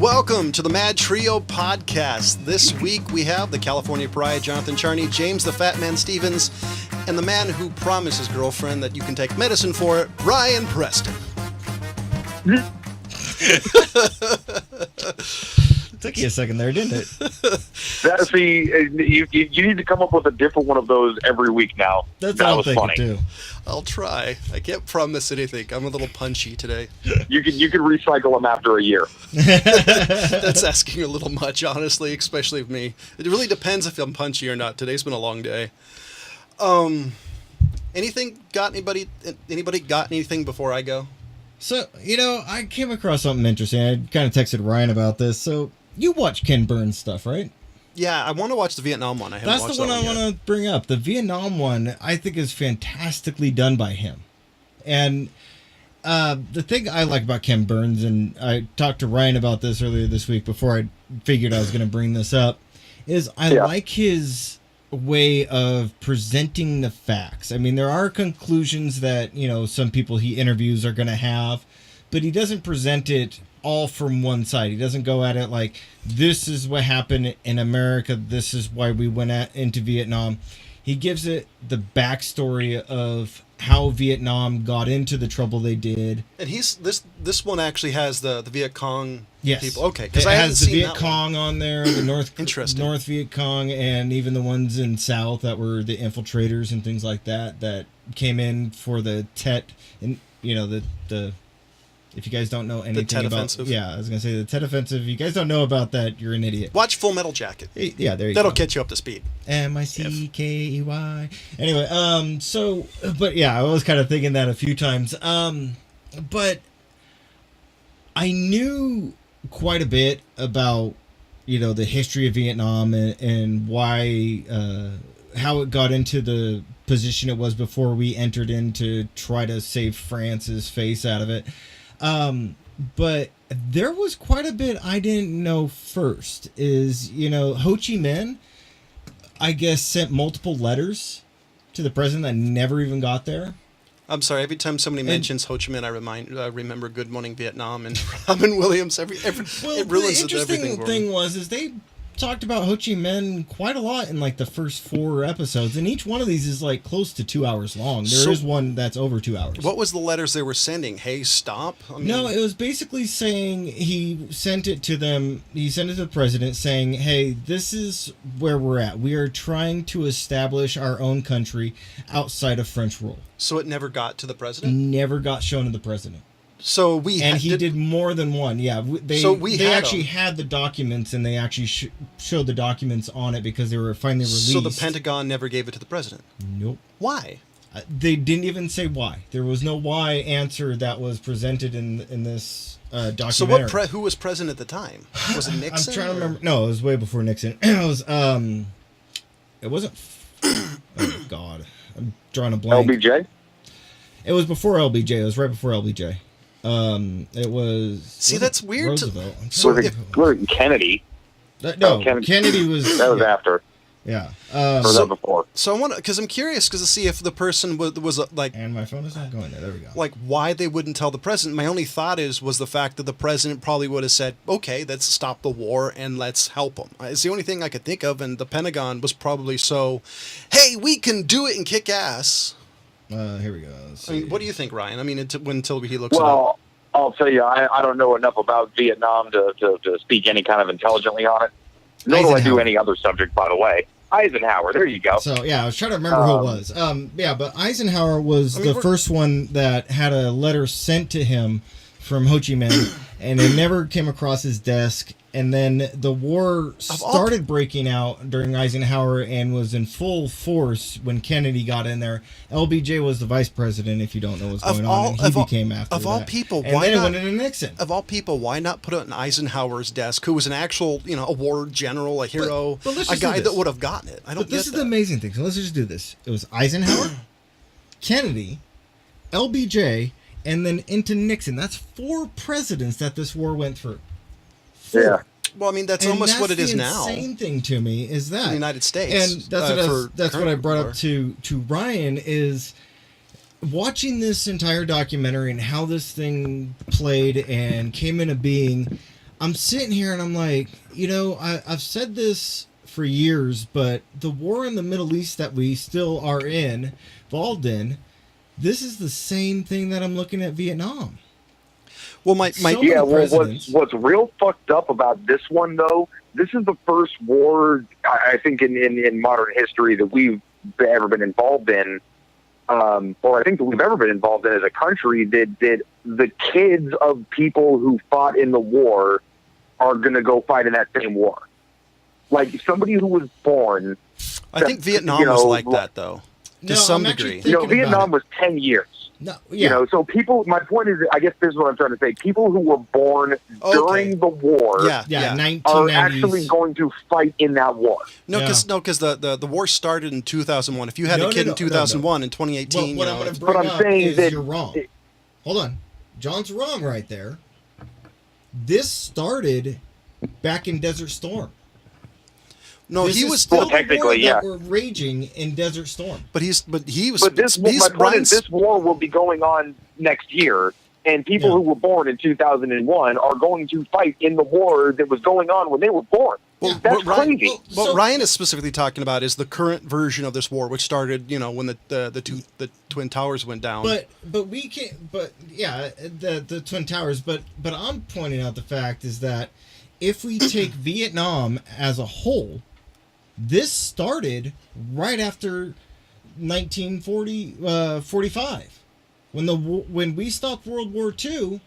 Welcome to the MadTrio podcast. This week we have the California Pariah, Jonathan Charney, James the Fat Man Stevens, and the man who promised his girlfriend that you can take medicine for it, Ryan Preston. Took you a second there, didn't it? You need to come up with a different one of those every week now. That's that what I'm was thinking funny. too. I'll try. I can't promise anything. I'm a little punchy today. You could recycle them after a year. That's asking a little much, honestly, especially of me. It really depends if I'm punchy or not. Today's been a long day. Anybody got anything before I go? So, I came across something interesting. I kind of texted Ryan about this. So, you watch Ken Burns stuff, right? Yeah, I want to watch the Vietnam one. That's the one I want to bring up. The Vietnam one, I think, is fantastically done by him. And the thing I like about Ken Burns, and I talked to Ryan about this earlier this week before I figured I was going to bring this up, is I like his way of presenting the facts. I mean, there are conclusions that, some people he interviews are going to have, but he doesn't present it all from one side. He doesn't go at it like, this is what happened in America, this is why we went into Vietnam. He gives it the backstory of how Vietnam got into the trouble they did. And this one actually has the Viet Cong people. Okay, because I has the seen Viet Cong on there, the North Viet Cong, and even the ones in South that were the infiltrators and things like that came in for the Tet, and the if you guys don't know anything Tet about Offensive. Yeah, I was gonna say the Tet Offensive. If you guys don't know about that, you're an idiot. Watch Full Metal Jacket. Yeah, there you That'll go. catch you up to speed. Mickey. Anyway, but yeah, I was kind of thinking that a few times. But I knew quite a bit about, the history of Vietnam and why, how it got into the position it was before we entered in to try to save France's face out of it. But there was quite a bit I didn't know first is, Ho Chi Minh, I guess, sent multiple letters to the president that never even got there. I'm sorry, every time somebody mentions Ho Chi Minh, I remember Good Morning Vietnam and Robin Williams. Well, it ruins the interesting thing is they talked about Ho Chi Minh quite a lot in like the first 4 episodes, and each one of these is like close to 2 hours long. There is one that's over 2 hours. What was the letters they were sending? Hey, stop? No, it was basically saying he sent it to them. He sent it to the president saying, hey, this is where we're at. We are trying to establish our own country outside of French rule. So it never got to the president? Never got shown to the president. So he did more than one. Yeah, they actually had the documents, and they actually showed the documents on it because they were finally released. So the Pentagon never gave it to the president? Nope. Why? They didn't even say why. There was no why answer that was presented in this documentary. So who was president at the time? Was it Nixon? I'm trying to remember. No, it was way before Nixon. It was it wasn't. Oh God, I'm drawing a blank. LBJ. It was before LBJ. It was right before LBJ. It was. See, that's weird. Roosevelt. Was it Kennedy? No, Kennedy was. That was after. Yeah. Or that before. So I want because I'm curious to see if the person was like. And my phone is not going there. There we go. Like why they wouldn't tell the president. My only thought was the fact that the president probably would have said, "Okay, let's stop the war and let's help them." It's the only thing I could think of, and the Pentagon was probably so, "Hey, we can do it and kick ass." Here we go. I mean, what do you think, Ryan? I mean, until he looks it up. Well, I'll tell you, I don't know enough about Vietnam to speak any kind of intelligently on it. Nor do I do any other subject, by the way. Eisenhower, there you go. So, yeah, I was trying to remember who it was. But Eisenhower was the first one that had a letter sent to him from Ho Chi Minh, and it never came across his desk. And then the war started breaking out during Eisenhower and was in full force when Kennedy got in there. LBJ was the vice president, if you don't know what's going on, and he became after that. Of all people, and then it went into Nixon. Of all people, why not put it on Eisenhower's desk, who was an actual, a war general, a hero, a guy that would have gotten it? I don't get that. This is the amazing thing. So let's just do this. It was Eisenhower, Kennedy, LBJ, and then into Nixon. That's 4 presidents that this war went through. 4. Yeah. Well, I mean, that's almost what it is now. The insane thing to me is that in the United States, and that's what I brought up to Ryan is watching this entire documentary and how this thing played and came into being. I'm sitting here and I'm like, I've said this for years, but the war in the Middle East that we still are involved in, this is the same thing that I'm looking at Vietnam. Well, what's real fucked up about this one though, this is the first war I think in modern history that we've ever been involved in, or I think that we've ever been involved in as a country, that the kids of people who fought in the war are going to go fight in that same war. Like somebody who was born. I think Vietnam was like that though, to some degree. Vietnam was 10 years. No, yeah. So people, my point is, I guess this is what I'm trying to say. People who were born during the war are actually going to fight in that war. No, because the war started in 2001. If you had a kid in 2001 in 2018, what I'm going to bring up is you're wrong. Hold on. John's wrong right there. This started back in Desert Storm. No, he was still technically, that were raging in Desert Storm. But this war will be going on next year, and people who were born in 2001 are going to fight in the war that was going on when they were born. Well, that's crazy. What Ryan is specifically talking about is the current version of this war, which started, when the Twin Towers went down. But we can't. But yeah, the Twin Towers. But I'm pointing out the fact is that if we take Vietnam as a whole. This started right after 1945. When we stopped World War II,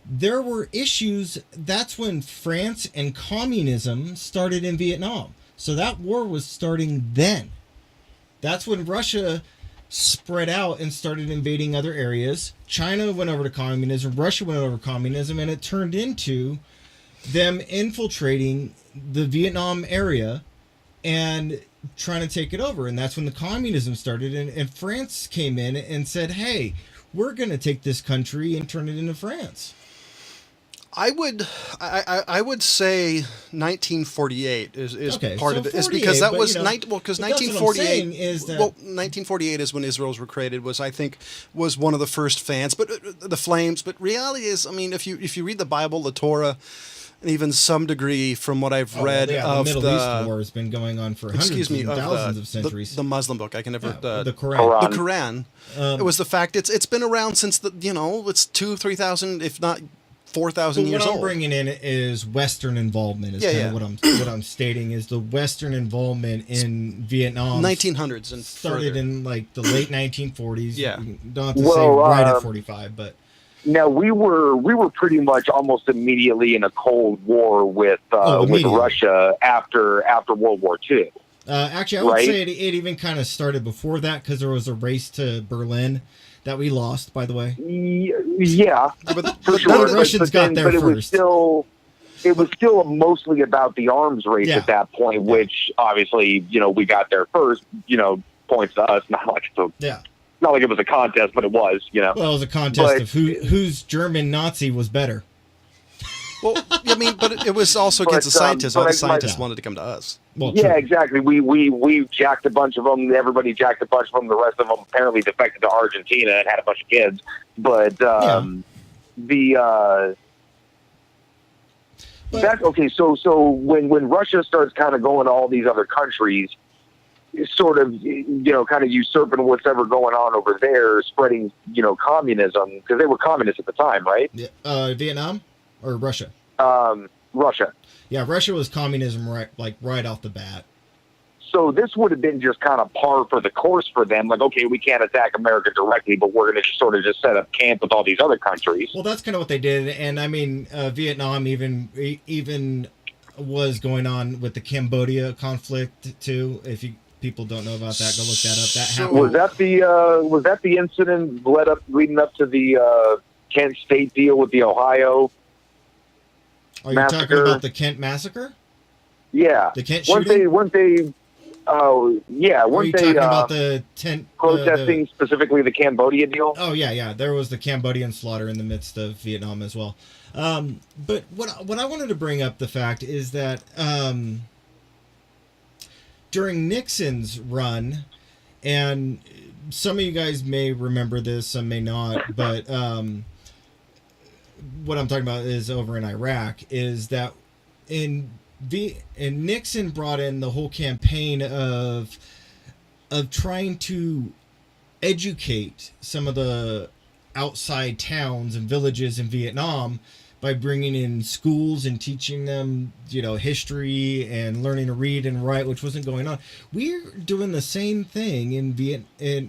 there were issues. That's when France and communism started in Vietnam. So that war was starting then. That's when Russia spread out and started invading other areas. China went over to communism. Russia went over to communism, and it turned into them infiltrating the Vietnam area and trying to take it over. And that's when the communism started. And France came in and said, hey, we're going to take this country and turn it into France. I would say 1948 is part of it. Is because that was 1948 is that 1948 is when Israel's were created. Was one of the first fans, but the flames. But reality is, I mean, if you read the Bible, the Torah. And even some degree from what I've read of the Middle East war has been going on for hundreds and thousands of centuries. The Muslim book, I can never the Quran. The Quran. It was the fact it's been around since it's 2,000-3,000, if not 4,000 years old. What I'm bringing in is Western involvement. What I'm stating is the Western involvement in Vietnam. 1900s and started further. In like the late 1940s. Yeah, you don't have to say right at 45, but. Now we were pretty much almost immediately in a Cold War with Russia after World War II. Actually, I would say it even kind of started before that because there was a race to Berlin that we lost. By the way, yeah, but for sure. The Russians got there first. It was still mostly about the arms race at that point, which obviously we got there first. Points to us, not like Not like it was a contest, but it was, Well, it was a contest of whose German Nazi was better. Well, I mean, but it was also against the scientists. All the scientists wanted to come to us. Well, exactly. We jacked a bunch of them. Everybody jacked a bunch of them. The rest of them apparently defected to Argentina and had a bunch of kids. But that's okay. So when Russia starts kind of going to all these other countries, sort of, kind of usurping what's ever going on over there, spreading, communism, because they were communists at the time, right? Vietnam or Russia? Russia. Yeah, Russia was communism right off the bat. So this would have been just kind of par for the course for them. Like, okay, we can't attack America directly, but we're going to just set up camp with all these other countries. Well, that's kind of what they did. And I mean, Vietnam even was going on with the Cambodia conflict too. If people don't know about that, go look that up. That happened. Was that the incident leading up to the Kent State deal with the Ohio? Are you talking about the Kent massacre? Yeah. The Kent shooting? Weren't they talking about the tent protesting specifically the Cambodia deal? Oh yeah. There was the Cambodian slaughter in the midst of Vietnam as well. But what I wanted to bring up the fact is that during Nixon's run, and some of you guys may remember this, some may not, but what I'm talking about is over in Iraq, is that and Nixon brought in the whole campaign of trying to educate some of the outside towns and villages in Vietnam by bringing in schools and teaching them, history and learning to read and write, which wasn't going on. We're doing the same thing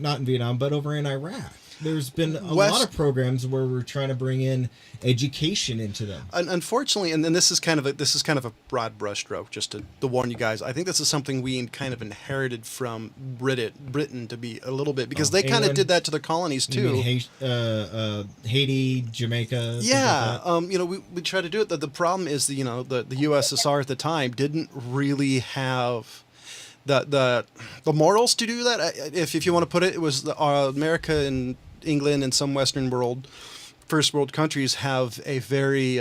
not in Vietnam, but over in Iraq. There's been a lot of programs where we're trying to bring in education into them. Unfortunately, and then this is kind of a broad brushstroke, just to warn you guys. I think this is something we kind of inherited from Britain to be a little bit, because they kind of did that to the colonies too. Haiti, Jamaica. Yeah, we try to do it. The problem is the USSR at the time didn't really have the morals to do that. If you want to put it, it was America and England and some Western world, first world countries have a very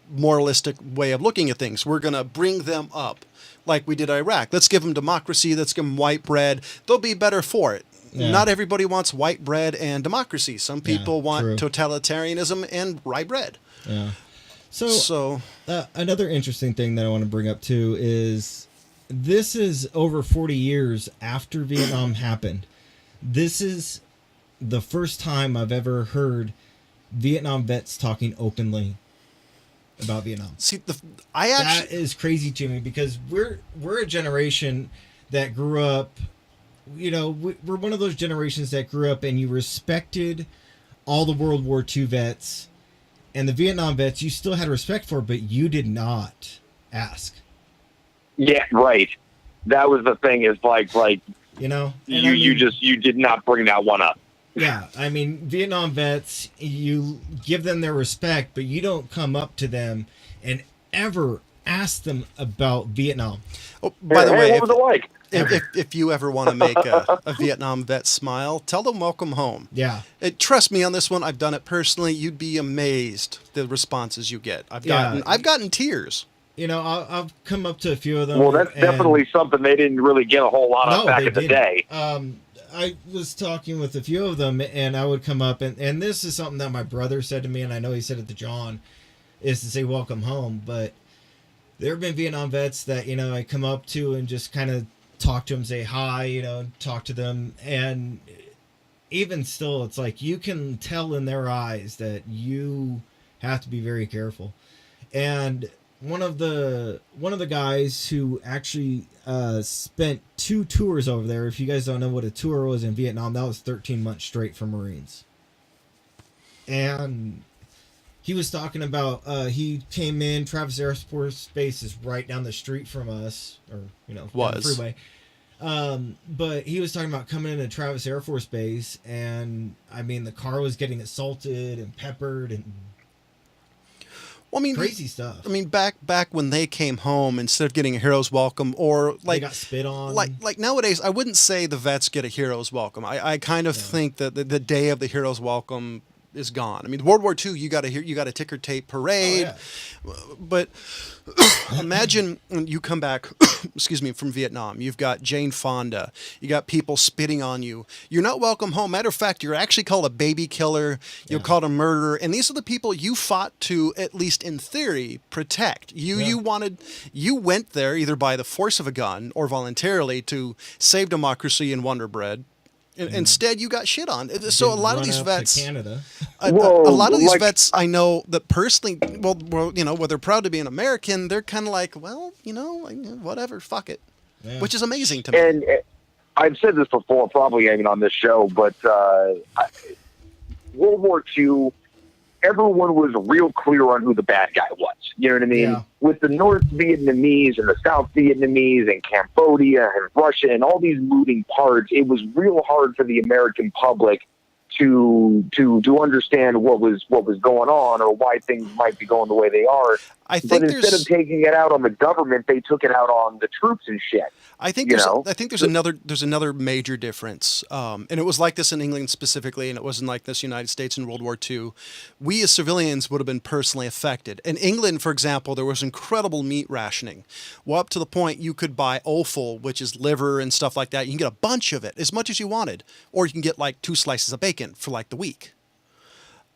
moralistic way of looking at things. We're going to bring them up like we did Iraq. Let's give them democracy. Let's give them white bread. They'll be better for it. Yeah. Not everybody wants white bread and democracy. Some people want totalitarianism and rye bread. Yeah. So another interesting thing that I want to bring up too is this is over 40 years after Vietnam happened. This is the first time I've ever heard Vietnam vets talking openly about Vietnam. See, that is crazy to me, because we're a generation that grew up, we're one of those generations that grew up and you respected all the World War II vets, and the Vietnam vets you still had respect for, but you did not ask. Yeah, right. That was the thing, is you did not bring that one up. Yeah, I mean, Vietnam vets, you give them their respect, but you don't come up to them and ever ask them about Vietnam. Oh, by the way, what was it like? If you ever want to make a Vietnam vet smile, tell them welcome home. Yeah. Trust me on this one. I've done it personally. You'd be amazed the responses you get. I've gotten tears. I've come up to a few of them. Well, that's definitely something they didn't really get a whole lot of back in the day. I was talking with a few of them, and I would come up, and this is something that my brother said to me, and I know he said it to John, is to say welcome home. But there have been Vietnam vets that, I come up to and just kind of talk to them, say hi, talk to them. And even still, it's like you can tell in their eyes that you have to be very careful. And one of the guys who actually spent 2 tours over there. If you guys don't know what a tour was in Vietnam, that was 13 months straight for Marines. And he was talking about he came in. Travis Air Force Base is right down the street from us, or down the freeway. But he was talking about coming into Travis Air Force Base, and I mean the car was getting assaulted and peppered and. Well, I mean, crazy stuff. I mean, back when they came home, instead of getting a hero's welcome, or they got spit on. Like nowadays, I wouldn't say the vets get a hero's welcome. I kind of think that the day of the hero's welcome is gone. I mean, World War II, you got a ticker tape parade, but imagine when you come back, from Vietnam. You've got Jane Fonda. You got people spitting on you. You're not welcome home. Matter of fact, you're actually called a baby killer. You're called a murderer, and these are the people you fought to, at least in theory, protect. You went there either by the force of a gun or voluntarily to save democracy and Wonder Bread. Instead, you got shit on. So a lot of these vets, Canada. a lot of these vets, I know that personally. Well, where they're proud to be an American, they're kind of like, whatever, fuck it, which is amazing to me. And I've said this before, probably even on this show, but World War II, everyone was real clear on who the bad guy was. You know what I mean? Yeah. With the North Vietnamese and the South Vietnamese and Cambodia and Russia and all these moving parts, it was real hard for the American public to understand what was going on or why things might be going the way they are. But instead of taking it out on the government, they took it out on the troops and shit. I think there's another major difference, and it was like this in England specifically, and it wasn't like this in the United States in World War II. We as civilians would have been personally affected. In England, for example, there was incredible meat rationing, well, up to the point you could buy offal, which is liver and stuff like that. You can get a bunch of it, as much as you wanted, or you can get like 2 slices of bacon for like the week.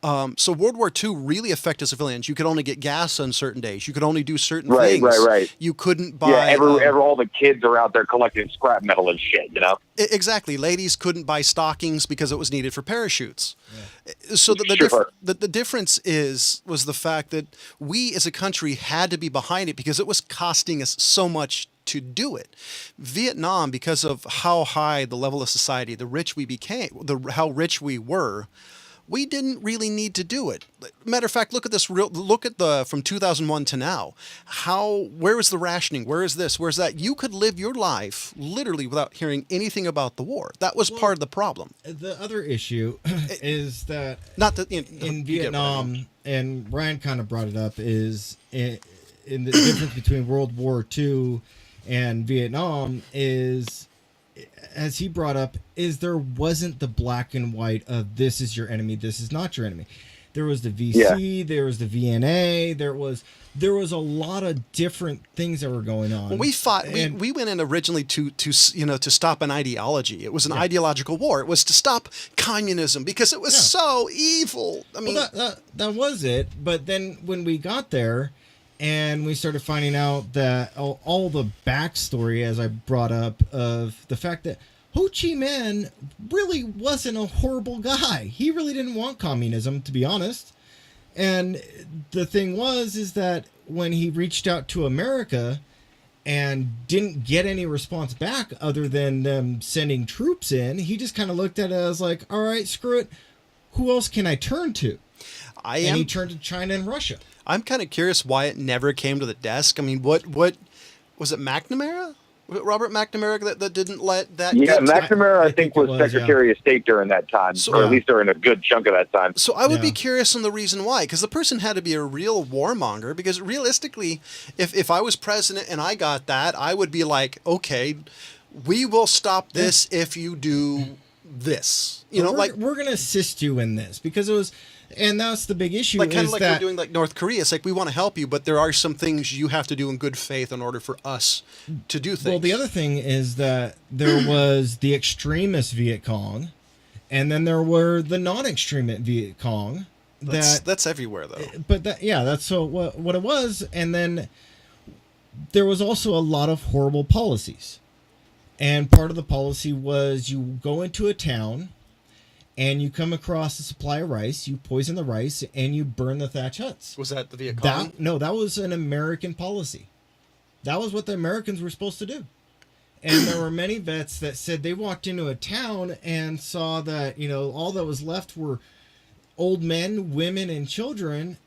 So World War II really affected civilians. You could only get gas on certain days. You could only do certain Right, things. right. You couldn't buy. Yeah, all the kids are out there collecting scrap metal and shit, you know? Exactly. Ladies couldn't buy stockings because it was needed for parachutes. Yeah. So the difference was the fact that we as a country had to be behind it because it was costing us so much to do it. Vietnam, because of how high the level of society, how rich we were, we didn't really need to do it. Matter of fact, look at from 2001 to now. Where is the rationing? Where is this? Where's that? You could live your life literally without hearing anything about the war. That was part of the problem. The other issue is that in Vietnam, and Ryan kind of brought it up, is in the difference between World War II and Vietnam is, as he brought up, is there wasn't the black and white of this is your enemy, this is not your enemy. There was the VC, there was the VNA, there was a lot of different things that were going on. When we fought, we went in originally to stop an ideology. It was an ideological war. It was to stop communism because it was so evil. I mean, that was it. But then when we got there, and we started finding out that all the backstory, as I brought up, of the fact that Ho Chi Minh really wasn't a horrible guy. He really didn't want communism, to be honest. And the thing is that when he reached out to America and didn't get any response back other than them sending troops in, he just kind of looked at it as like, all right, screw it. Who else can I turn to? And he turned to China and Russia. I'm kind of curious why it never came to the desk. I mean, what was it, McNamara? Robert McNamara that didn't let that. Yeah, McNamara, I think was Secretary of State during that time, or at least during a good chunk of that time. So I would be curious on the reason why, because the person had to be a real warmonger. Because realistically, if I was president and I got that, I would be like, okay, we will stop this if you do this. We're going to assist you in this because it was. And that's the big issue. Like we're doing like North Korea. It's like we want to help you, but there are some things you have to do in good faith in order for us to do things. Well, the other thing is that there was the extremist Viet Cong, and then there were the non-extremist Viet Cong. That's everywhere, though. But that's so what it was. And then there was also a lot of horrible policies. And part of the policy was you go into a town and you come across a supply of rice, you poison the rice, and you burn the thatch huts. Was that the Viet Cong? No, that was an American policy. That was what the Americans were supposed to do. And there were many vets that said they walked into a town and saw that, all that was left were old men, women, and children.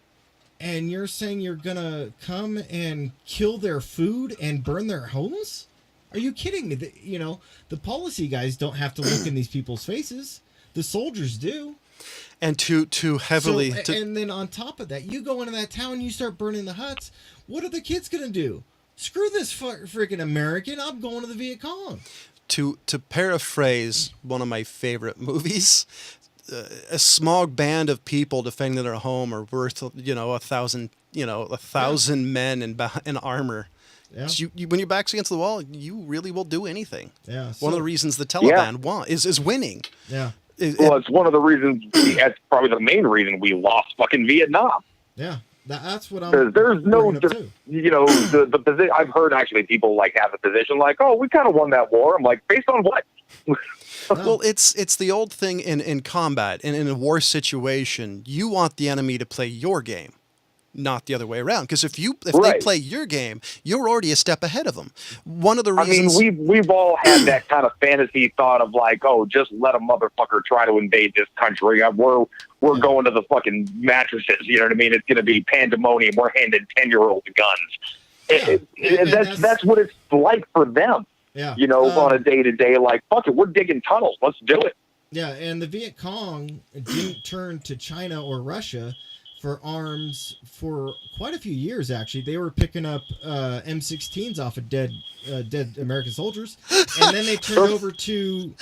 And you're saying you're going to come and kill their food and burn their homes? Are you kidding me? The policy guys don't have to look in these people's faces. The soldiers do. And too heavily. And then on top of that, you go into that town, you start burning the huts. What are the kids going to do? Screw this freaking American. I'm going to the Viet Cong. To paraphrase one of my favorite movies, a small band of people defending their home are worth, 1,000 men in armor. Yeah. When your back's against the wall, you really will do anything. Yeah. One of the reasons the Taliban is winning. Yeah. It's one of the reasons. That's probably the main reason we lost fucking Vietnam. Yeah, that's what I'm. There's no, the position. I've heard actually people have a position like, oh, we kind of won that war. I'm like, based on what? Well, it's the old thing in combat and in a war situation. You want the enemy to play your game, not the other way around. Because if they play your game, you're already a step ahead of them. One of the reasons we've all had that kind of fantasy thought of like, oh, just let a motherfucker try to invade this country. We're going to the fucking mattresses. You know what I mean? It's going to be pandemonium. We're handing 10-year-olds guns. That's what it's like for them. Yeah. On a day-to-day, like, fuck it, we're digging tunnels. Let's do it. Yeah, and the Viet Cong didn't turn to China or Russia for arms for quite a few years, actually. They were picking up M16s off of dead American soldiers, and then they turned over to...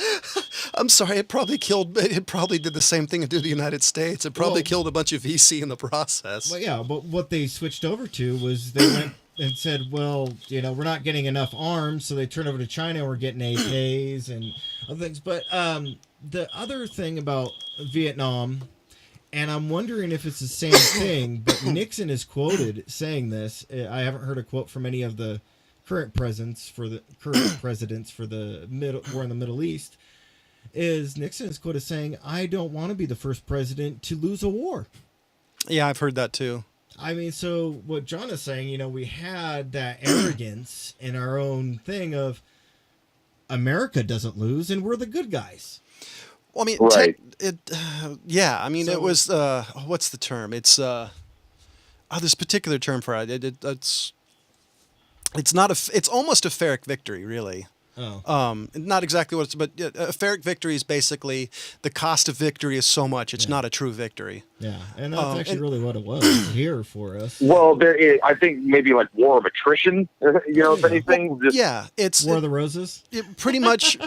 I'm sorry, it probably did the same thing to the United States. It probably killed a bunch of VC in the process. Well, yeah, but what they switched over to was they went and said, well, we're not getting enough arms, so they turned over to China and we're getting AKs and other things. But the other thing about Vietnam And I'm wondering if it's the same thing, but Nixon is quoted saying this. I haven't heard a quote from any of the current presidents for the war in the Middle East. Nixon is quoted saying, "I don't want to be the first president to lose a war." Yeah, I've heard that too. I mean, so what John is saying, we had that arrogance in our own thing of America doesn't lose and we're the good guys. Well, I mean, right. yeah. I mean, So- it was what's the term? It's this particular term for it. It's not it's almost a Pyrrhic victory, really. Oh. Not exactly what it's, but a Pyrrhic victory is basically the cost of victory is so much it's not a true victory. Yeah, and that's actually really what it was here for us. Well, there is, I think maybe like war of attrition, if anything. Just, It's War of the Roses. pretty much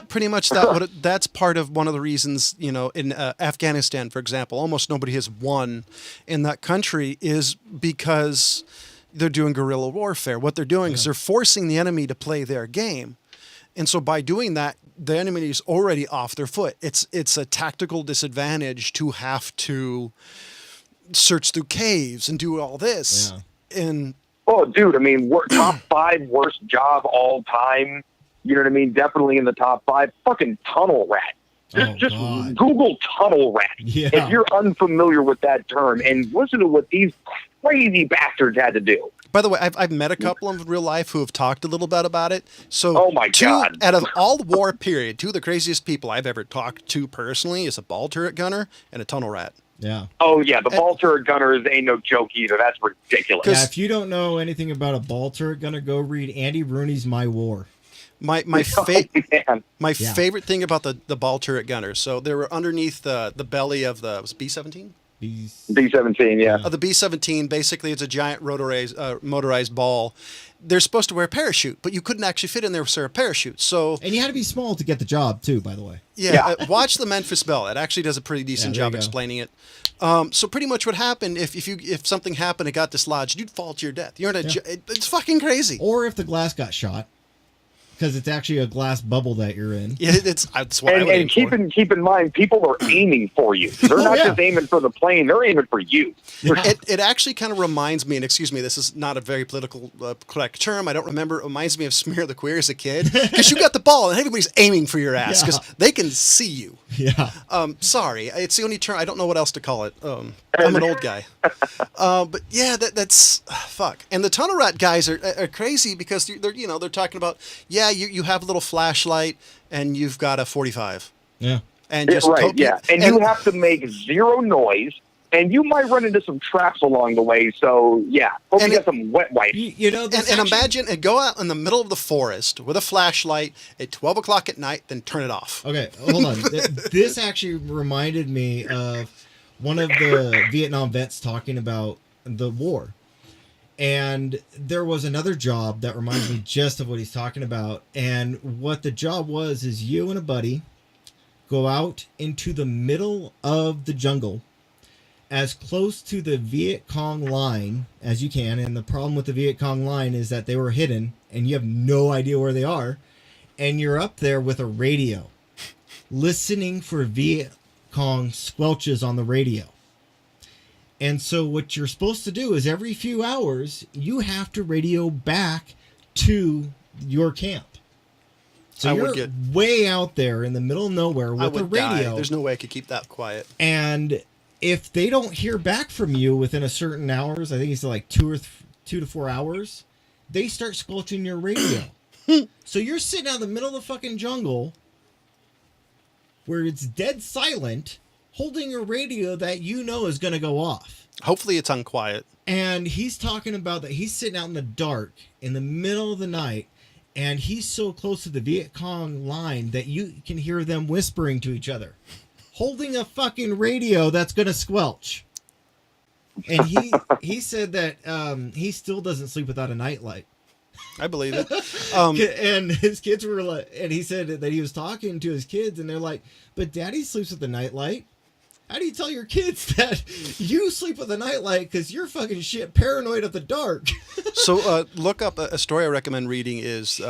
that's part of one of the reasons, in Afghanistan, for example, almost nobody has won in that country is because they're doing guerrilla warfare. What they're doing is they're forcing the enemy to play their game. And so by doing that, the enemy is already off their foot. It's a tactical disadvantage to have to search through caves and do all this. Yeah. And oh, dude, I mean, top 5 worst job all time. You know what I mean? Definitely in the top 5. Fucking tunnel rat. Just God. Google tunnel rat Yeah. if you're unfamiliar with that term, and listen to what these crazy bastards had to do. by the way, I've met a couple in real life who have talked a little bit about it. So, oh my God. Out of all the war period, 2 of the craziest people I've ever talked to personally is a ball turret gunner and a tunnel rat. Yeah. Oh yeah, the ball turret gunners ain't no joke either. That's ridiculous. Yeah, if you don't know anything about a ball turret gunner, go read Andy Rooney's My War. My favorite thing about the ball turret gunners. So they were underneath the belly of the B-17. B-17, yeah. The B-17, basically, it's a giant motorized ball. They're supposed to wear a parachute, but you couldn't actually fit in there with a parachute. So, and you had to be small to get the job too, by the way. Yeah. Watch the Memphis Belle. It actually does a pretty decent job explaining it. So pretty much what happened if something happened, it got dislodged, you'd fall to your death. It's fucking crazy. Or if the glass got shot, because it's actually a glass bubble that you're in. Yeah, that's what I would aim for. Keep in mind, people are aiming for you. They're not just aiming for the plane; they're aiming for you. Yeah. It actually kind of reminds me, and excuse me, this is not a very political correct term. I don't remember. It reminds me of Smear the Queer as a kid, because you got the ball and everybody's aiming for your ass because they can see you. Yeah. Sorry, it's the only term. I don't know what else to call it. I'm an old guy. But yeah, that's fuck. And the tunnel rat guys are crazy because they're talking about you have a little flashlight and you've got a 45. Yeah. And just and you have to make zero noise. And you might run into some traps along the way, so hope you get some wet wipes. Imagine and go out in the middle of the forest with a flashlight at 12 o'clock at night, then turn it off. Okay, hold on. This actually reminded me of one of the Vietnam vets talking about the war. And there was another job that reminds me just of what he's talking about. And what the job was is you and a buddy go out into the middle of the jungle, as close to the Viet Cong line as you can. And the problem with the Viet Cong line is that they were hidden and you have no idea where they are. And you're up there with a radio, listening for Viet Cong squelches on the radio. And so what you're supposed to do is every few hours, you have to radio back to your camp. So you're way out there in the middle of nowhere with a radio. Die. There's no way I could keep that quiet. And if they don't hear back from you within a certain hours, I think it's like 2 to 4 hours, they start squelching your radio. So you're sitting out in the middle of the fucking jungle where it's dead silent, holding a radio that you know is going to go off. Hopefully it's unquiet. And he's talking about that he's sitting out in the dark in the middle of the night, and he's so close to the Viet Cong line that you can hear them whispering to each other, holding a fucking radio that's going to squelch. And he said that he still doesn't sleep without a nightlight. I believe it. And his kids were like, and he said that he was talking to his kids, and they're like, "But Daddy sleeps with the nightlight." How do you tell your kids that you sleep with a nightlight because you're fucking shit paranoid of the dark? So look up a story I recommend reading is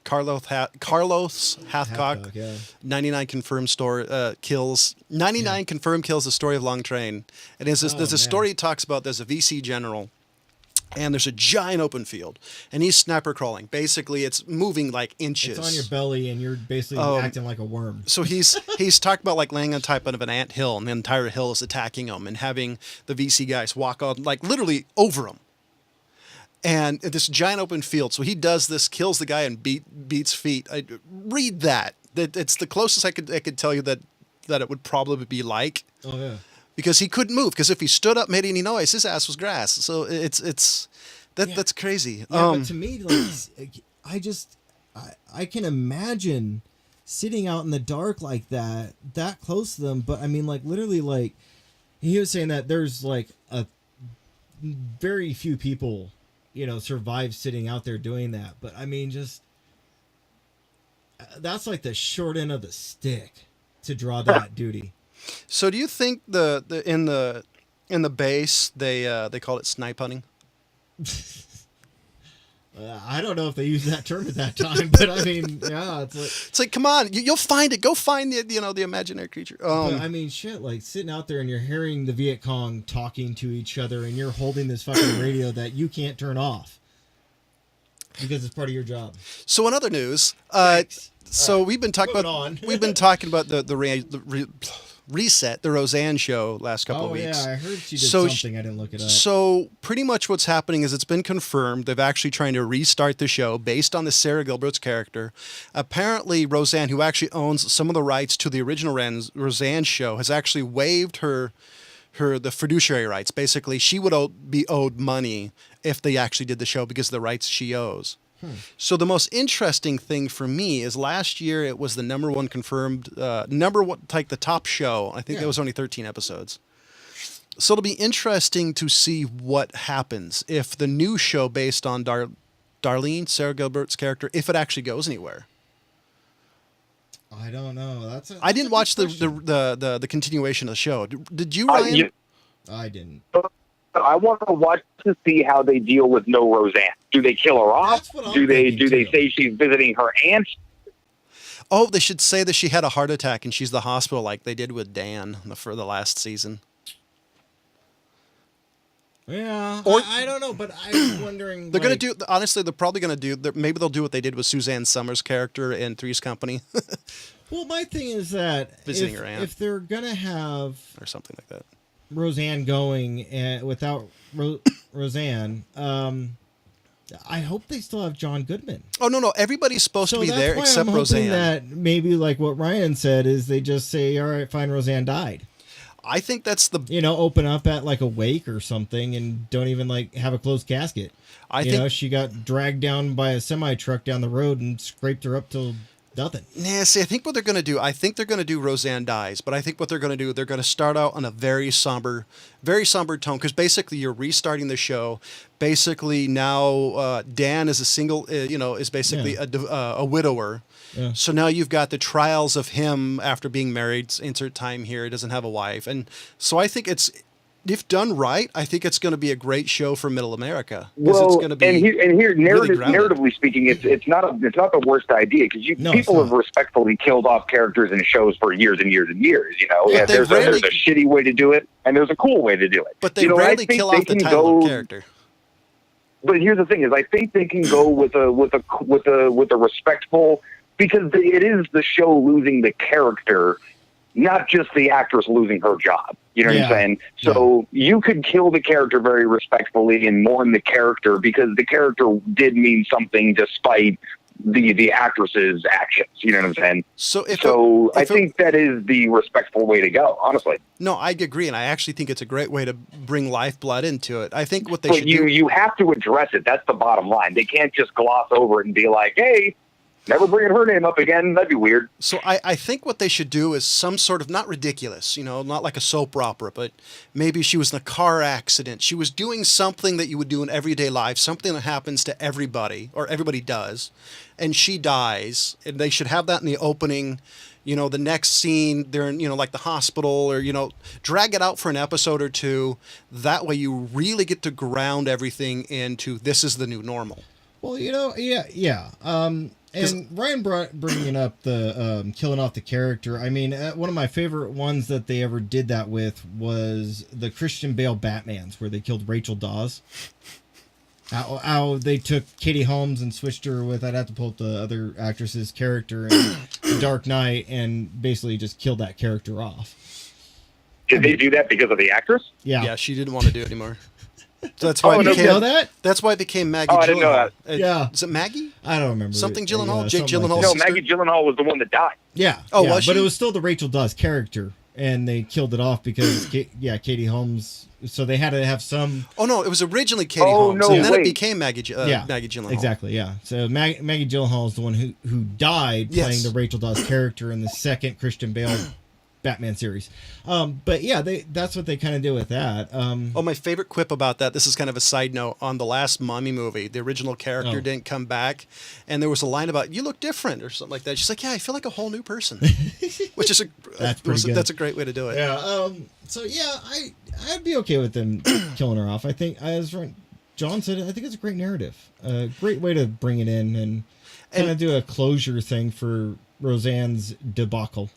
Carlos Hathcock, yeah. 99 confirmed kills. 99 confirmed kills, the story of Long Train. And there's a story he talks about. There's a VC general. And there's a giant open field, and he's sniper crawling. Basically, it's moving like inches. It's on your belly, and you're basically acting like a worm. So he's talked about like laying on top of an ant hill, and the entire hill is attacking him, and having the VC guys walk on like literally over him. And this giant open field. So he does this, kills the guy, and beats feet. Read that. It's the closest I could tell you that it would probably be like. Oh yeah. Because he couldn't move. Because if he stood up, made any noise, his ass was grass. So that's crazy. Yeah, but to me, like, I can imagine sitting out in the dark like that close to them. But I mean, like literally, like he was saying that there's like a very few people, survive sitting out there doing that. But I mean, just that's like the short end of the stick to draw that duty. So do you think in the base they call it snipe hunting? I don't know if they used that term at that time, but I mean, yeah, it's like come on, you'll find it. Go find the imaginary creature. But I mean, shit, like sitting out there and you're hearing the Viet Cong talking to each other, and you're holding this fucking radio that you can't turn off because it's part of your job. So in other news, we've been talking about the Reset, the Roseanne show last couple of weeks. Yeah, I heard she did something. I didn't look it up. So pretty much what's happening is it's been confirmed. They've actually trying to restart the show based on the Sarah Gilbert's character. Apparently, Roseanne, who actually owns some of the rights to the original Roseanne show, has actually waived the fiduciary rights. Basically, she would be owed money if they actually did the show because of the rights she owes. So the most interesting thing for me is last year it was the number one confirmed, like the top show. I think there was only 13 episodes. So it'll be interesting to see what happens if the new show based on Darlene, Sarah Gilbert's character, if it actually goes anywhere. I don't know. I didn't watch the continuation of the show. Did you, Ryan? I didn't. I want to watch to see how they deal with no Roseanne. Do they kill her off? Do they say she's visiting her aunt? Oh, they should say that she had a heart attack and she's in the hospital like they did with Dan for the last season. Yeah, or I don't know, but I'm wondering. They're going to do, honestly, they're probably going to do, maybe they'll do what they did with Suzanne Summers' character in Three's Company. Well, my thing is that visiting her aunt. If they're going to have. Or something like that. Roseanne going without Roseanne, I hope they still have John Goodman. Oh no! Everybody's supposed to be there except I'm Roseanne. That maybe like what Ryan said is they just say, "All right, fine, Roseanne died." I think that's the open up at like a wake or something and don't even like have a closed casket. I think she got dragged down by a semi truck down the road and scraped her up till nothing. Nah, see, I think what they're going to do, Roseanne dies, but I think what they're going to do, they're going to start out on a very somber tone, because basically you're restarting the show. Basically now Dan is a single, is basically a widower. Yeah. So now you've got the trials of him after being married, insert time here, he doesn't have a wife. And so I think if done right, I think it's going to be a great show for Middle America. Well, it's going to be narratively speaking, it's not the worst idea because people have respectfully killed off characters in shows for years and years and years. There's a shitty way to do it, and there's a cool way to do it. But they rarely kill off the title character. But here's the thing: is I think they can go with a respectful, because it is the show losing the character, not just the actress losing her job. You know what I'm saying? So you could kill the character very respectfully and mourn the character because the character did mean something despite the actress's actions. You know what I'm saying? So I think that is the respectful way to go, honestly. No, I agree, and I actually think it's a great way to bring lifeblood into it. I think what they should do... you have to address it. That's the bottom line. They can't just gloss over it and be like, hey... never bringing her name up again. That'd be weird. So I think what they should do is some sort of, not ridiculous, not like a soap opera, but maybe she was in a car accident. She was doing something that you would do in everyday life, something that happens to everybody, or everybody does, and she dies. And they should have that in the opening, The next scene, they're in, like the hospital, or, drag it out for an episode or two. That way you really get to ground everything into this is the new normal. Well, yeah. And Ryan bringing up the killing off the character. I mean, one of my favorite ones that they ever did that with was the Christian Bale Batmans, where they killed Rachel Dawes. How they took Katie Holmes and switched her with, I'd have to pull up the other actress's character in The Dark Knight, and basically just killed that character off. Did they do that because of the actress? Yeah. Yeah, she didn't want to do it anymore. So that's why you didn't know that? That's why it became Maggie Gyllenhaal. I didn't know that. Yeah. Is it Maggie? I don't remember. Something Gyllenhaal? Jake something Gyllenhaal? No, sister? Maggie Gyllenhaal was the one that died. Yeah. Oh, yeah, was but she? it was still the Rachel Dawes character, and they killed it off because, Katie Holmes. So they had to have some. Oh no, it was originally Katie Holmes, no, and then wait. it became Maggie Gyllenhaal. Exactly. Yeah. So Maggie Gyllenhaal is the one who died playing the Rachel Dawes character in the second Christian Bale Batman series. But yeah, that's what they kind of do with that. My favorite quip about that, this is kind of a side note, on the last Mummy movie, the original character didn't come back, and there was a line about, you look different, or something like that. She's like, yeah, I feel like a whole new person. Which is that's a great way to do it. Yeah. So yeah, I'd be okay with them killing her off. I think, as John said, I think it's a great narrative. A great way to bring it in and kind of do a closure thing for Roseanne's debacle.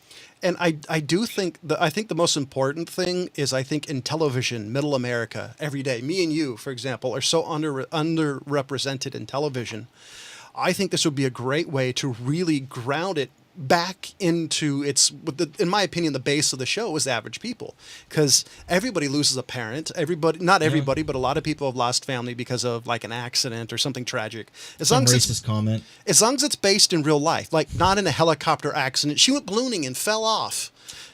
And I do think the most important thing is, I think in television, middle America, every day, me and you, for example, are so underrepresented in television. I think this would be a great way to really ground it back into in my opinion, the base of the show is average people, because everybody loses a parent. Not everybody, but a lot of people have lost family because of like an accident or something tragic. Some racist comment. As long as it's based in real life, like not in a helicopter accident. She went ballooning and fell off.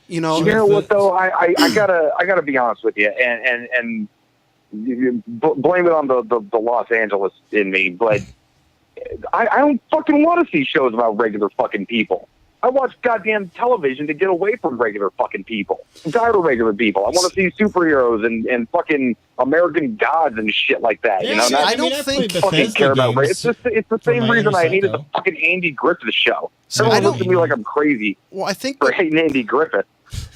You know what though? I gotta be honest with you, and blame it on the Los Angeles in me, but I don't fucking want to see shows about regular fucking people. I watch goddamn television to get away from regular fucking people. I'm tired of regular people. I want to see superheroes and fucking American gods and shit like that. Yeah, you know, I don't think fucking care about race. It's the same reason I hated the fucking Andy Griffith show. Everyone looks at me like I'm crazy for hating Andy Griffith.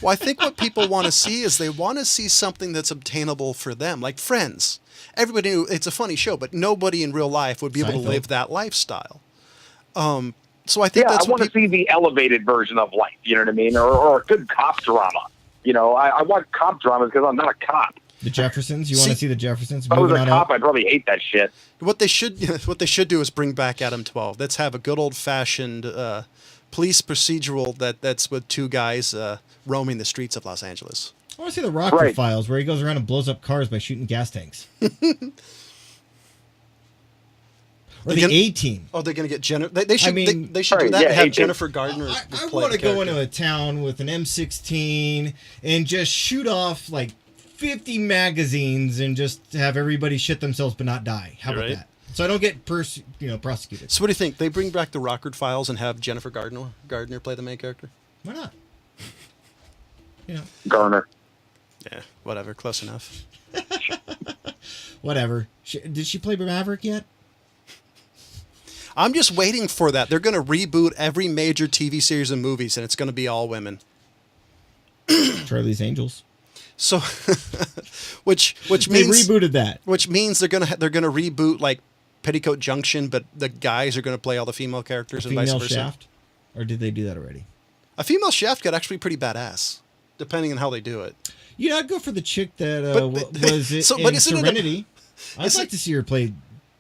Well, I think what people want to see is they want to see something that's obtainable for them, like Friends. Everybody knew it's a funny show, but nobody in real life would be able to live that lifestyle. So I think that's I want to see the elevated version of life. You know what I mean, or a good cop drama. You know, I watch cop dramas because I'm not a cop. The Jeffersons. You want to see the Jeffersons? If I was a cop, I'd probably hate that shit. What they should do is bring back Adam 12. Let's have a good old fashioned police procedural that's with two guys roaming the streets of Los Angeles. I want to see the Rocker Files, where he goes around and blows up cars by shooting gas tanks. Or the A-Team. Oh, they're going to get They should do that and have Jennifer Gardner. I want to go into a town with an M16 and just shoot off like 50 magazines and just have everybody shit themselves but not die. How about that? So I don't get prosecuted. So what do you think? They bring back the Rockford Files and have Jennifer Gardner play the main character? Why not? Garner. Yeah, whatever. Close enough. Whatever. Did she play Maverick yet? I'm just waiting for that. They're going to reboot every major TV series and movies, and it's going to be all women. Charlie's Angels. So, which means they rebooted that. Which means they're gonna reboot like Petticoat Junction, but the guys are going to play all the female characters and vice versa. Shaft, or did they do that already? A female Shaft got actually pretty badass, depending on how they do it. Yeah, I'd go for the chick that was in Serenity. I'd like to see her play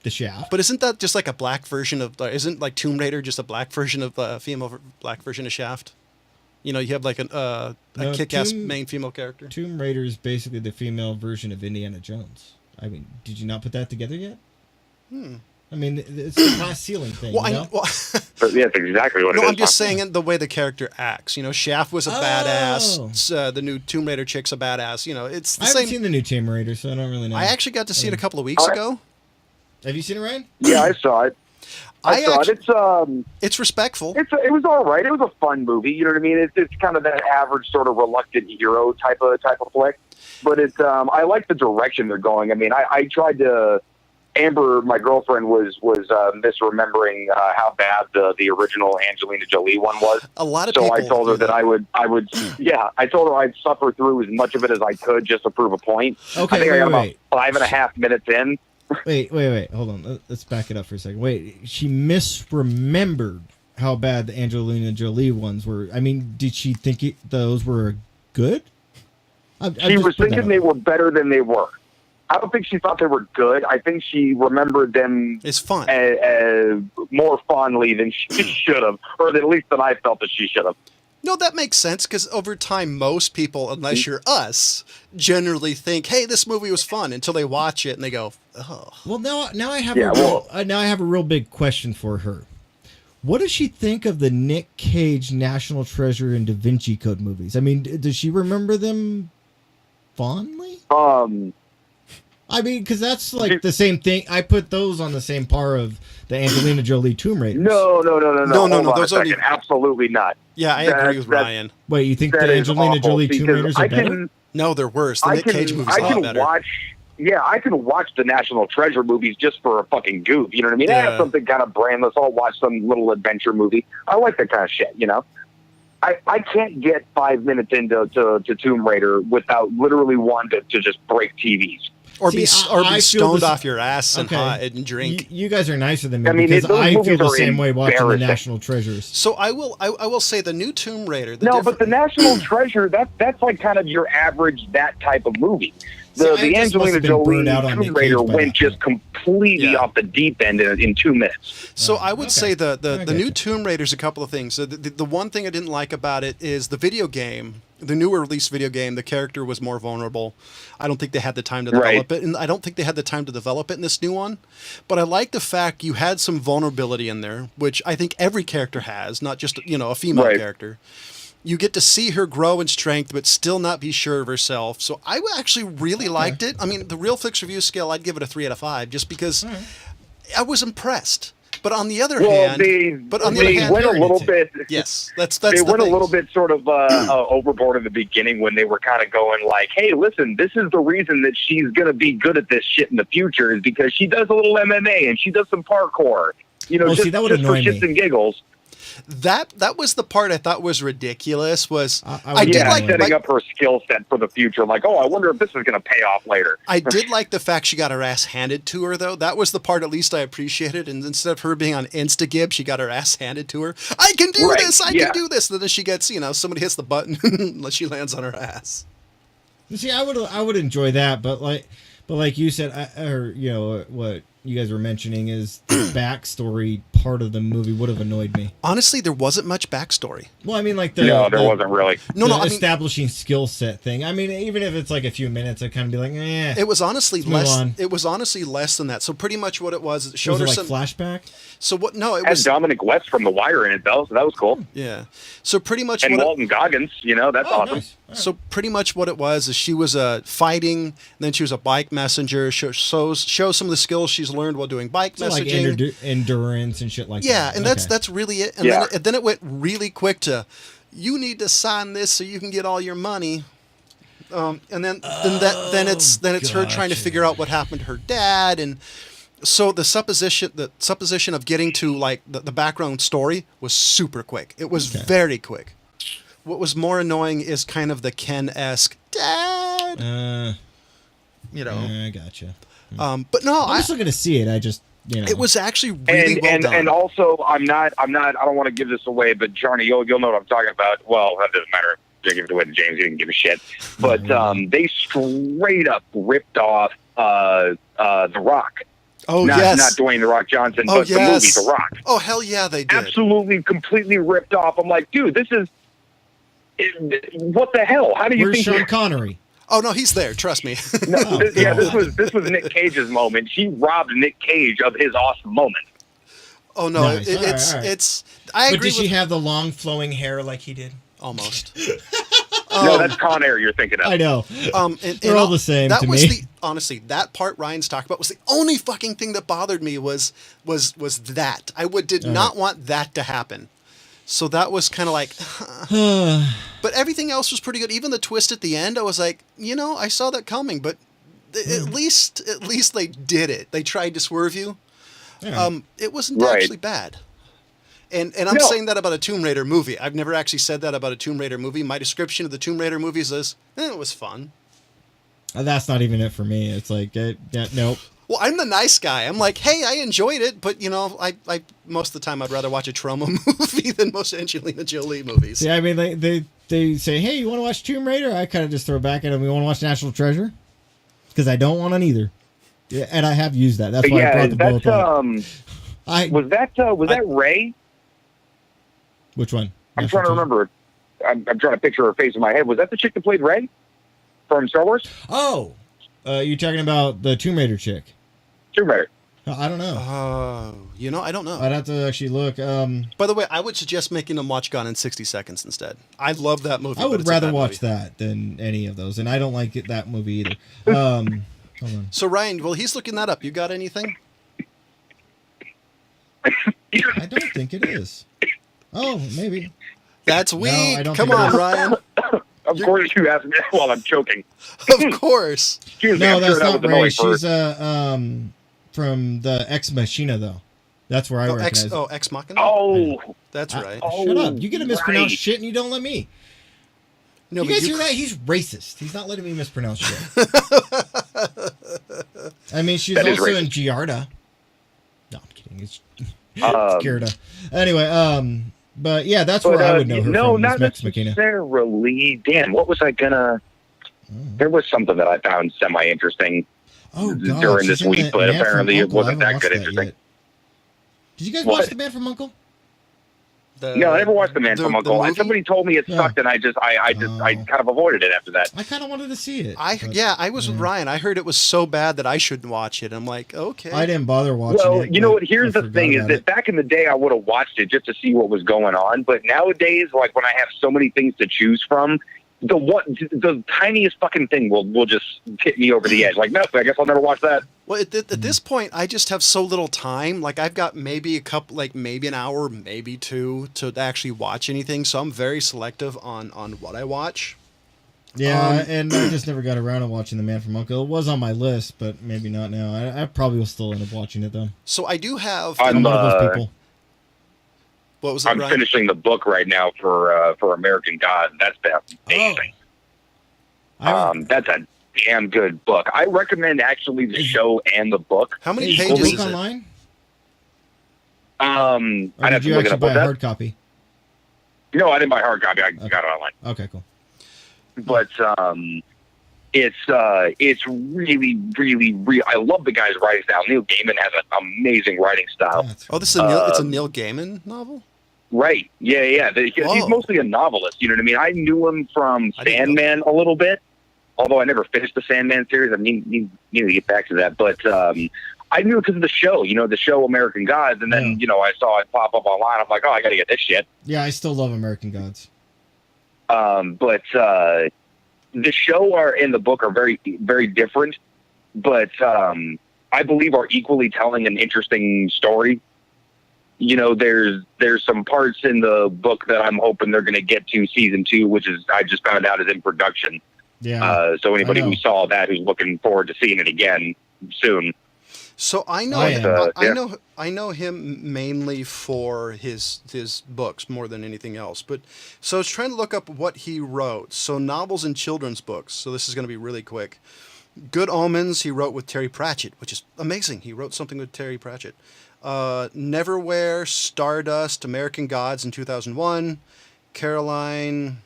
the Shaft. But isn't that just like a black version of? Isn't like Tomb Raider just a black version of black version of Shaft? You know, you have like a kick-ass main female character. Tomb Raider is basically the female version of Indiana Jones. I mean, did you not put that together yet? I mean, it's a glass ceiling thing. Yeah, that's exactly what it is. No, I'm just saying the way the character acts. You know, Shaft was a badass. The new Tomb Raider chick's a badass. You know, it's the same. I haven't seen the new Tomb Raider, so I don't really know. I actually got to see it a couple of weeks ago. Have you seen it, Ryan? Yeah, I saw it. I saw it. It's respectful. It was all right. It was a fun movie. You know what I mean? It's kind of that average sort of reluctant hero type of flick. But it's I like the direction they're going. I mean, I tried to Amber, my girlfriend, was misremembering how bad the original Angelina Jolie one was. A lot of so people I told her that I would I told her I'd suffer through as much of it as I could just to prove a point. Okay, I think I got wait. about 5.5 minutes in. Wait. Hold on. Let's back it up for a second. Wait, she misremembered how bad the Angelina Jolie ones were. I mean, did she think those were good? She was thinking they were better than they were. I don't think she thought they were good. I think she remembered them it's fun. More fondly than she should have, or at least than I felt that she should have. No, that makes sense, because over time, most people, unless you're us, generally think, hey, this movie was fun, until they watch it and they go, oh. Well, now I have a real big question for her. What does she think of the Nick Cage National Treasure and Da Vinci Code movies? I mean, does she remember them fondly? I mean, because that's like the same thing. I put those on the same par of the Angelina Jolie Tomb Raiders. No. Those are absolutely not. Yeah, I agree with Ryan. Wait, you think the Angelina Jolie Tomb Raiders are better? No, they're worse. The Nick Cage movies are a lot better. I can watch the National Treasure movies just for a fucking goof. You know what I mean? I have something kind of brainless. I'll watch some little adventure movie. I like that kind of shit, you know? I can't get 5 minutes into Tomb Raider without literally wanting to just break TVs. Or be stoned off your ass and hot and drink. You guys are nicer than me because I feel the same way watching the National Treasures. So I will say the new Tomb Raider. But the National Treasure, that's like kind of your average that type of movie. The Angelina Jolie Tomb Raider went just completely off the deep end in 2 minutes. So I would say the new Tomb Raider's a couple of things. The one thing I didn't like about it is the video game. The newer release video game, the character was more vulnerable. I don't think they had the time to develop it, and I don't think they had the time to develop it in this new one. But I like the fact you had some vulnerability in there, which I think every character has, not just a female character. You get to see her grow in strength, but still not be sure of herself. So I actually really liked it. I mean, the Real Fix review scale, I'd give it a 3 out of 5, just because I was impressed. But on the other hand, they went a little bit. Yes, that's they went a little bit sort of overboard in the beginning when they were kind of going like, "Hey, listen, this is the reason that she's going to be good at this shit in the future is because she does a little MMA and she does some parkour, just for shits and giggles." That was the part I thought was ridiculous. I did like setting up her skill set for the future. Like, I wonder if this is going to pay off later. I did like the fact she got her ass handed to her, though. That was the part at least I appreciated. And instead of her being on Instagib, she got her ass handed to her. I can do this. I can do this. And then she gets, somebody hits the button unless she lands on her ass. See, I would enjoy that, but like you said, what you guys were mentioning is the backstory part of the movie would have annoyed me. Honestly, there wasn't much backstory. Well, I mean, like there wasn't really. Establishing skill set thing. I mean, even if it's like a few minutes, I'd kind of be like, eh. It was honestly less. It was honestly less than that. So pretty much what it was, it showed her some flashback. So what? No, it had was Dominic West from The Wire in it though, so that was cool. Yeah. So pretty much. And Walton Goggins, that's awesome. Nice. Right. So pretty much what it was is she was fighting, and then she was a bike messenger. Shows some of the skills she's learned while doing bike messaging, like endurance and shit like that. Yeah, and that's really it. And then it went really quick to, you need to sign this so you can get all your money. And then it's her trying to figure out what happened to her dad, and so the supposition of getting to like the background story was super quick. It was very quick. What was more annoying is kind of the Ken-esque dad. I gotcha. But no, I'm still gonna see it. I just it was actually really well done. And also, I don't want to give this away, but Johnny, you'll know what I'm talking about. Well, that doesn't matter. I give it away to James. He didn't give a shit. But they straight up ripped off The Rock. Oh, not Dwayne The Rock Johnson, but the movie The Rock. Oh, hell yeah, they did. Absolutely, completely ripped off. I'm like, dude, this is... what the hell? How do you think... Where's Sean Connery? Oh, no, he's there. Trust me. This was Nick Cage's moment. She robbed Nick Cage of his awesome moment. Oh, no, nice. It's... I agree. But did she have the long flowing hair like he did? Almost. No, that's Con Air you're thinking of. I know. They're all the same to me. Honestly, that part Ryan's talked about was the only fucking thing that bothered me was that. I did not want that to happen. So that was kind of like... But everything else was pretty good. Even the twist at the end, I was like, I saw that coming, but at least they did it. They tried to swerve you. Yeah. It wasn't Right. actually bad. And I'm No. saying that about a Tomb Raider movie. I've never actually said that about a Tomb Raider movie. My description of the Tomb Raider movies is, it was fun. That's not even it for me. It's like, nope. Well, I'm the nice guy. I'm like, hey, I enjoyed it, but I most of the time I'd rather watch a trauma movie than most Angelina Jolie movies. Yeah, I mean, they say, hey, you want to watch Tomb Raider? I kind of just throw back at them. We want to watch National Treasure because I don't want on either. Yeah, and I have used that. That's why I brought the both up. Was that Ray? Which one? I'm trying to remember. I'm trying to picture her face in my head. Was that the chick that played Ray from Star Wars? Oh, you're talking about the Tomb Raider chick. Tomb Raider. I don't know. I don't know. I'd have to actually look. By the way, I would suggest making them watch Gone in 60 Seconds instead. I love that movie. I but would it's a rather bad watch movie. that than any of those, and I don't like that movie either. Hold on. So Ryan, well, he's looking that up. You got anything? I don't think it is. Oh, maybe. That's weak. I don't Come think it on, is. Ryan. Of course, you asked me while I'm choking. Of course. Excuse me, No, I'm that's sure that not was annoying Ray. for- She's from the Ex Machina though. That's where I recognize it. Ex Machina? Oh, That's right. Shut up! You get to mispronounce right. shit and you don't let me. No, You but guys hear that? He's racist. He's not letting me mispronounce shit. I mean, she's That is also in racist. Giarda. No, I'm kidding. It's Giarda. Anyway, but yeah, that's where I would know her no, from. not Is Ex Machina. necessarily. Dan, what was I gonna? There was something that I found semi-interesting Oh, God, during she's this in week, The but Man from apparently it Uncle. I wasn't haven't that good watched interesting. yet. Did you guys What? watch The Man from Uncle? No, I never watched The Man from Uncle. movie? Somebody told me it Yeah. sucked, and I kind of avoided it after that. I kind of wanted to see it. but I was with Ryan. I heard it was so bad that I shouldn't watch it. I'm like, okay. I didn't bother watching Well, it. you know but what? Here's I the forgot thing: is about that it. back in the day, I would have watched it just to see what was going on. But nowadays, like when I have so many things to choose from, the tiniest fucking thing will just hit me over the edge. Like, no, I guess I'll never watch that. Well, at this point, I just have so little time. Like, I've got maybe maybe an hour, maybe two to actually watch anything. So I'm very selective on what I watch. Yeah, and I just never got around to watching The Man from Uncle. It was on my list, but maybe not now. I probably will still end up watching it though. So I do have. I'm, I'm one of those people. What was it, I'm Ryan? finishing the book right now for American God. That's been amazing. That's a damn good book. I recommend actually the show and the book. How many Is the pages book is it? online? I'd Or have did to you look it actually up. buy What's a that? hard copy? No, I didn't buy hard copy. I got it online. Okay, cool. But it's really. I love the guy's writing style. Neil Gaiman has an amazing writing style. That's Oh, this is it's a Neil Gaiman novel? Right? Yeah. He's Whoa. mostly a novelist. You know what I mean? I knew him from I didn't know Sandman a little bit, although I never finished the Sandman series. I need to get back to that. But I knew it because of the show. You know, the show American Gods, and then I saw it pop up online. I'm like, oh, I got to get this shit. Yeah, I still love American Gods. But the show and the book are very, very different, but I believe are equally telling an interesting story. You know, there's some parts in the book that I'm hoping they're going to get to season 2, which is I just found out is in production. Yeah. So anybody I know. who saw that who's looking forward to seeing it again soon. So I know I know him mainly for his books more than anything else. But so I was trying to look up what he wrote. So novels and children's books. So this is going to be really quick. Good Omens he wrote with Terry Pratchett, which is amazing. He wrote something with Terry Pratchett. Neverwhere, Stardust, American Gods in 2001. Caroline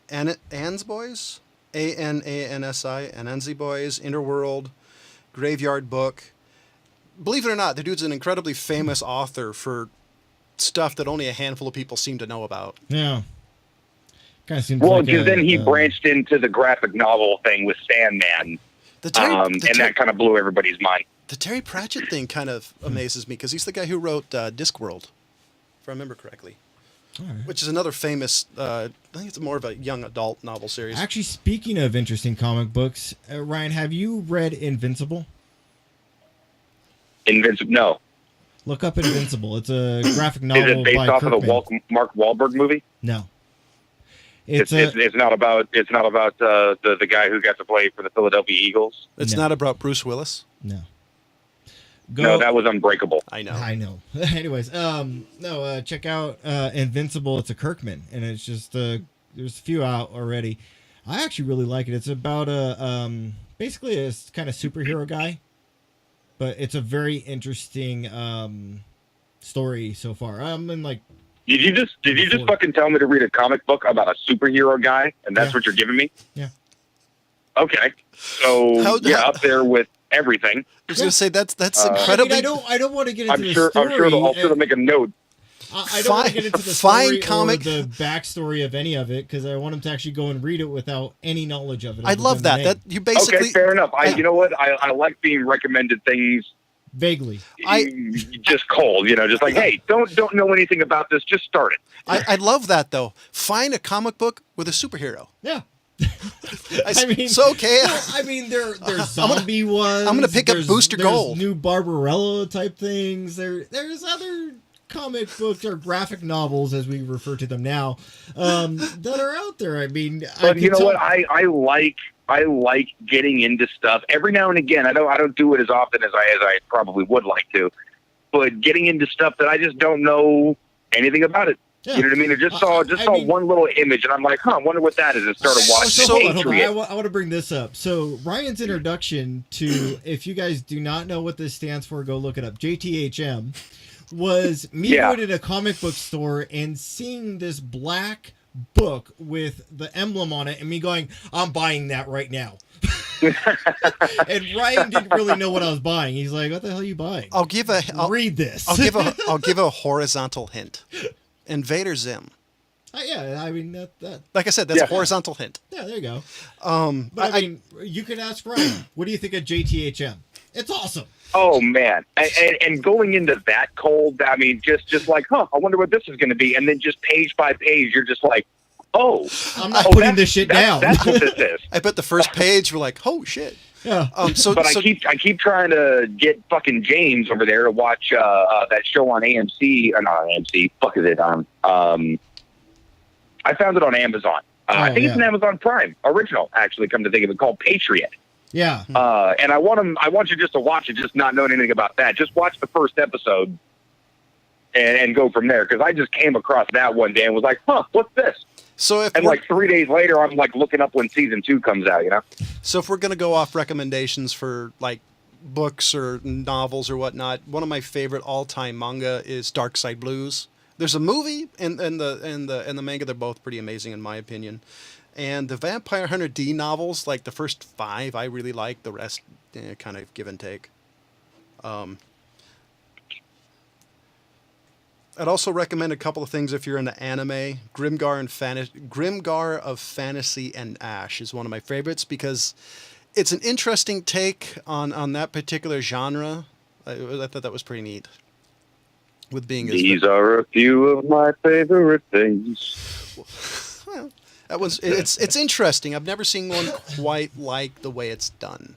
Ann's Boys, Anansi, Anansi Boys, Interworld, Graveyard Book. Believe it or not, the dude's an incredibly famous author for stuff that only a handful of people seem to know about. Yeah. Kind of seems Well, like because then he branched into the graphic novel thing with Sandman, and that kind of blew everybody's mind. The Terry Pratchett thing kind of amazes me because he's the guy who wrote Discworld, if I remember correctly. Right. Which is another famous, I think it's more of a young adult novel series. Actually, speaking of interesting comic books, Ryan, have you read Invincible? Invincible? No. Look up Invincible. It's a graphic Is novel it based by off of the Kirkman. Mark Wahlberg movie? No. It's not about the guy who got to play for the Philadelphia Eagles. It's not about Bruce Willis. No. No, that was Unbreakable. I know. Anyways, check out Invincible. It's a Kirkman, and it's just there's a few out already. I actually really like it. It's about basically a kind of superhero guy, but it's a very interesting story so far. I'm in like. Did you just fucking tell me to read a comic book about a superhero guy, and that's what you're giving me? Yeah. Okay. So up there with everything. I was going to say that's incredibly. I don't want to get into the story. I'm sure they'll make a note. I don't want to get into the story or the backstory of any of it because I want them to actually go and read it without any knowledge of it. I love that. That you basically. Okay, fair enough. You know what? I like being recommended things vaguely. Just cold, just like, hey, don't know anything about this. Just start it. I love that though. Find a comic book with a superhero. Yeah. There's zombie ones. I'm gonna pick up Booster Gold. New Barbarella type things. There's other comic books or graphic novels, as we refer to them now, that are out there. But you know what? I like getting into stuff every now and again. I don't do it as often as I probably would like to, but getting into stuff that I just don't know anything about it. Yeah. You know what I mean? I just saw one little image, and I'm like, I wonder what that is. And started watching. Hold on. I want to bring this up. So Ryan's introduction to, if you guys do not know what this stands for, go look it up. JTHM was me going to a comic book store and seeing this black book with the emblem on it, and me going, I'm buying that right now. And Ryan didn't really know what I was buying. He's like, what the hell are you buying? Read this. I'll give a horizontal hint. Invader Zim. That. Like I said, that's a horizontal hint. Yeah, there you go. But you could ask Ryan, what do you think of JTHM? It's awesome. Oh man, and going into that cold, just like, I wonder what this is going to be, and then just page by page, you're just like, I'm not putting this shit down. That's what this is. I bet the first page we're like, oh shit. Yeah. I keep trying to get fucking James over there to watch that show on AMC. Not AMC. Fuck is it on? I found it on Amazon. I think it's an Amazon Prime original. Actually, come to think of it, called Patriot. Yeah. And I want you just to watch it, just not knowing anything about that. Just watch the first episode and go from there. Because I just came across that one day and was like, what's this? And like 3 days later, I'm like looking up when season 2 comes out, So if we're going to go off recommendations for like books or novels or whatnot, one of my favorite all-time manga is Dark Side Blues. There's a movie and the manga. They're both pretty amazing in my opinion. And the Vampire Hunter D novels, like the first 5, I really like. The rest, kind of give and take. I'd also recommend a couple of things if you're into anime. Grimgar of Fantasy and Ash is one of my favorites because it's an interesting take on that particular genre. I thought that was pretty neat. With being these are a few of my favorite things. Well, it's interesting. I've never seen one quite like the way it's done.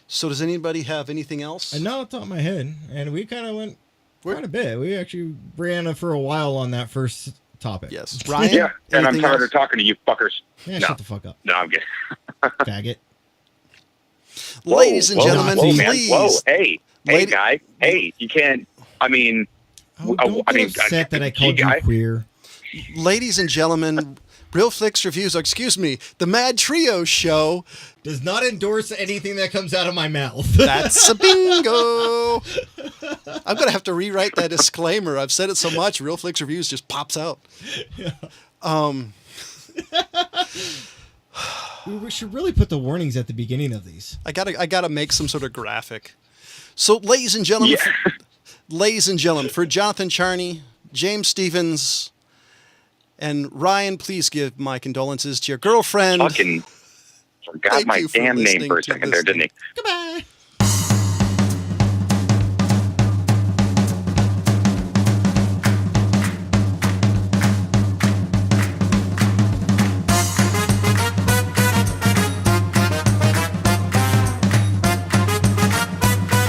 So does anybody have anything else? Not off the top of my head, and we kind of went quite a bit. We actually ran for a while on that first topic. Yes. Ryan? Yeah, and I'm tired of talking to you fuckers. Yeah, shut the fuck up. No, I'm kidding. Faggot. Ladies and gentlemen, please. Whoa, hey, guy. Hey, you can't, don't get upset that I called you queer. Ladies and gentlemen, Real Flicks Reviews, the MadTrio show does not endorse anything that comes out of my mouth. That's a bingo. I'm going to have to rewrite that disclaimer. I've said it so much, Real Flicks Reviews just pops out. Yeah. We should really put the warnings at the beginning of these. I gotta make some sort of graphic. So, ladies and gentlemen, for Jonathan Charney, James Stevens, and Ryan, please give my condolences to your girlfriend. Fucking forgot my damn name for a second there, didn't he? Goodbye.